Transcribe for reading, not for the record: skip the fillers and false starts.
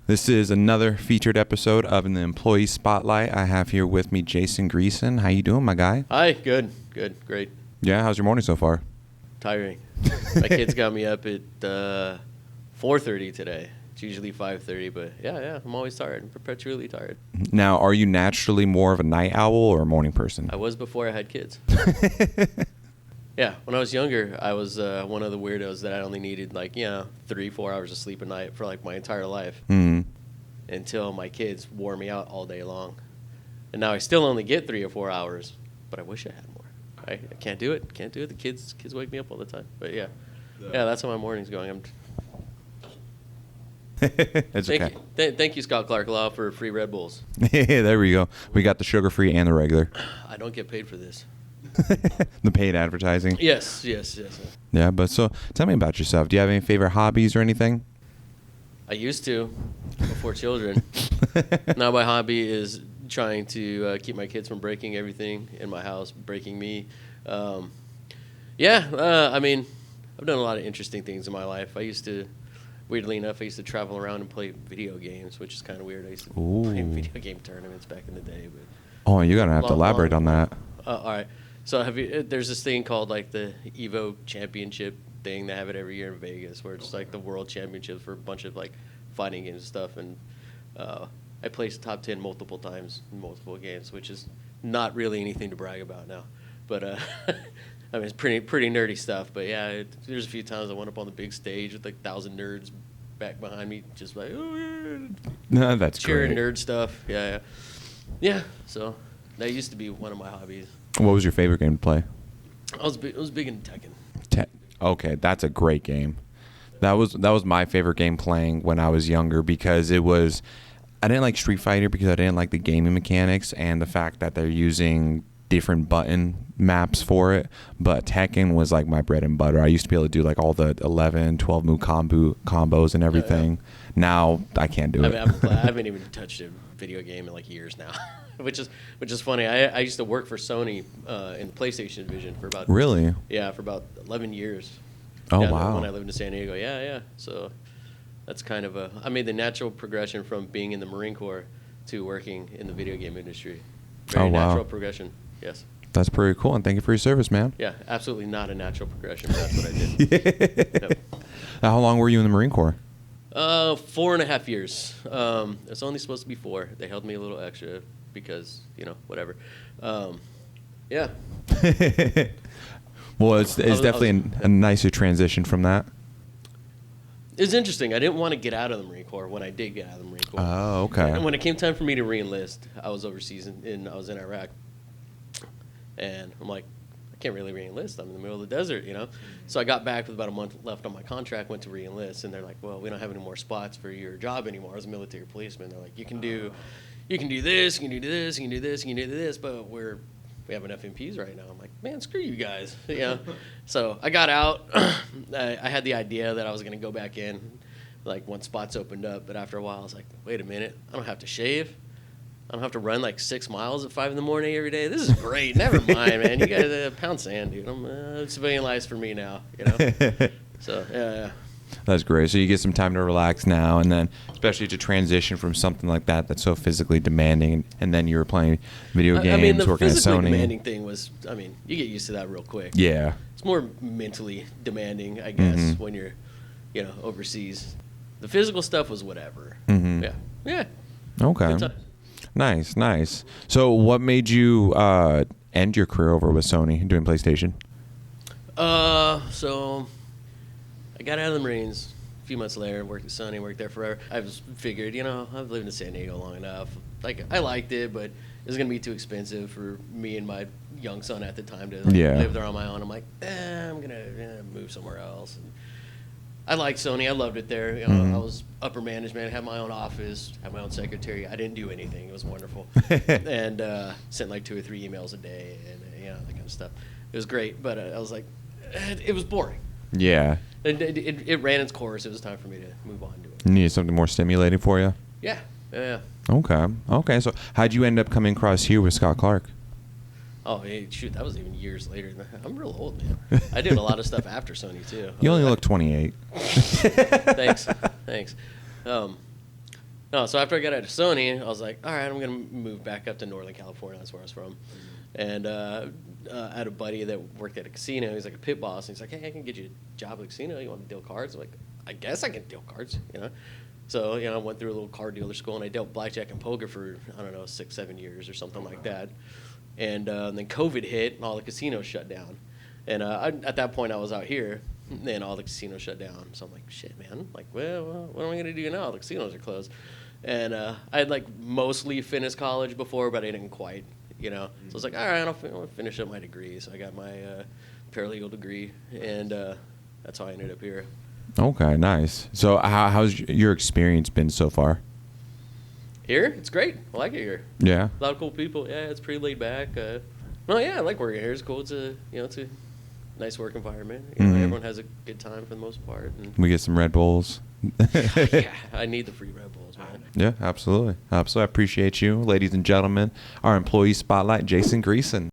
This is another featured episode of the Employee Spotlight. I have here with me Jason Greeson. How you doing, my guy? Hi, good, great. Yeah, how's your morning so far? Tiring. My kids got me up at 4:30 today. It's usually 5:30, but yeah, I'm always tired. I'm perpetually tired. Now, are you naturally more of a night owl or a morning person? I was before I had kids. Yeah, when I was younger, I was one of the weirdos that I only needed 3-4 hours of sleep a night for my entire life. Mm-hmm. Until my kids wore me out all day long. And now I still only get 3 or 4 hours, but I wish I had more. I can't do it. The kids wake me up all the time. But yeah, that's how my morning's going. That's okay. Thank you, Scott Clark Law, for free Red Bulls. There we go. We got the sugar-free and the regular. I don't get paid for this. The paid advertising. Yes. Yeah, but so tell me about yourself. Do you have any favorite hobbies or anything? I used to before children. Now my hobby is trying to keep my kids from breaking everything in my house, breaking me. I mean, I've done a lot of interesting things in my life. Weirdly enough, I used to travel around and play video games, which is kind of weird. I used to play video game tournaments back in the day. But oh, you're going to have to elaborate on that. All right. So there's this thing called the Evo Championship thing. They have it every year in Vegas, where it's the world championship for a bunch of fighting games and stuff. And I placed top 10 multiple times in multiple games, which is not really anything to brag about now. But I mean, it's pretty nerdy stuff. But yeah, there's a few times I went up on the big stage with 1,000 nerds back behind me, just oh, No, that's cheering great. nerd stuff. Yeah. So that used to be one of my hobbies. What was your favorite game to play? I was big into Tekken. Okay, that's a great game. That was my favorite game playing when I was younger because I didn't like Street Fighter because I didn't like the gaming mechanics and the fact that they're using different button maps for it. But Tekken was my bread and butter. I used to be able to do all the 11, 12 move combos and everything. Yeah. Now I can't do it. I haven't even touched a video game in years now. Which is funny. I used to work for Sony in the PlayStation division for about really for about 11 years. Oh wow! When I lived in San Diego, yeah. So that's kind of I made the natural progression from being in the Marine Corps to working in the video game industry. Very natural progression. Yes. That's pretty cool, and thank you for your service, man. Yeah, absolutely not a natural progression, but that's what I did. Yep. How long were you in the Marine Corps? 4.5 years. It's only supposed to be 4. They held me a little extra. Because, whatever. Yeah. Well, it's definitely a nicer transition from that. It's interesting. I didn't want to get out of the Marine Corps when I did get out of the Marine Corps. Oh, okay. And when it came time for me to re-enlist, I was overseas and I was in Iraq. And I'm like, I can't really re-enlist. I'm in the middle of the desert, So I got back with about a month left on my contract, went to re-enlist, and they're like, well, we don't have any more spots for your job anymore as a military policeman. They're like, you can do this, you can do this, you can do this, you can do this, but we have enough MPs right now. I'm like, man, screw you guys. So I got out. I had the idea that I was going to go back in, once spots opened up. But after a while, I was like, wait a minute. I don't have to shave. I don't have to run 6 miles at 5 in the morning every day. This is great. Never mind, man. You guys pound sand, dude. Civilian life's for me now, So, yeah. That's great. So you get some time to relax now, and then especially to transition from something like that that's so physically demanding, and then you were playing video games, working at Sony. The physically demanding thing was, you get used to that real quick. Yeah. It's more mentally demanding, I guess, when you're, overseas. The physical stuff was whatever. Mm-hmm. Yeah. Okay. Nice. So what made you end your career over with Sony doing PlayStation? So I got out of the Marines a few months later, worked at Sony, worked there forever. I just figured, I've lived in San Diego long enough. I liked it, but it was going to be too expensive for me and my young son at the time to live there on my own. I'm like, I'm going to move somewhere else. And I liked Sony. I loved it there. I was upper management, had my own office, had my own secretary. I didn't do anything. It was wonderful. And sent 2 or 3 emails a day and that kind of stuff. It was great, but I was like, it was boring. Yeah. It ran its course. It was time for me to move on to it. You needed something more stimulating for you? Yeah. Okay. So how'd you end up coming across here with Scott Clark? Oh, hey, shoot, that was even years later. I'm real old, man. I did a lot of stuff after Sony, too. You only look 28. Thanks. No, so after I got out of Sony, I was like, all right, I'm gonna move back up to Northern California. That's where I was from. And I had a buddy that worked at a casino. He's like a pit boss. And he's like, hey, I can get you a job at a casino. You want to deal cards? I'm like, I guess I can deal cards, you know. So, you know, I went through a little card dealer school, and I dealt blackjack and poker for, I don't know, 6-7 years or something like that. And then COVID hit, and all the casinos shut down. And at that point, I was out here, and all the casinos shut down. So I'm like, shit, man. Like, well, what am I going to do now? The casinos are closed. And I had, like, mostly finished college before, but I didn't quite, you know. So I was like, all right, I'll finish up my degree. So I got my paralegal degree, and that's how I ended up here. Okay, nice. So how's your experience been so far? Here? It's great. I like it here. Yeah. A lot of cool people. Yeah, it's pretty laid back. No, yeah, I like working here. It's cool. It's a nice work environment. You know, everyone has a good time for the most part. And We get some Red Bulls. yeah, I need the free Red Bulls, man. Yeah, absolutely. Absolutely. I appreciate you, ladies and gentlemen. Our employee spotlight, Jason Greeson.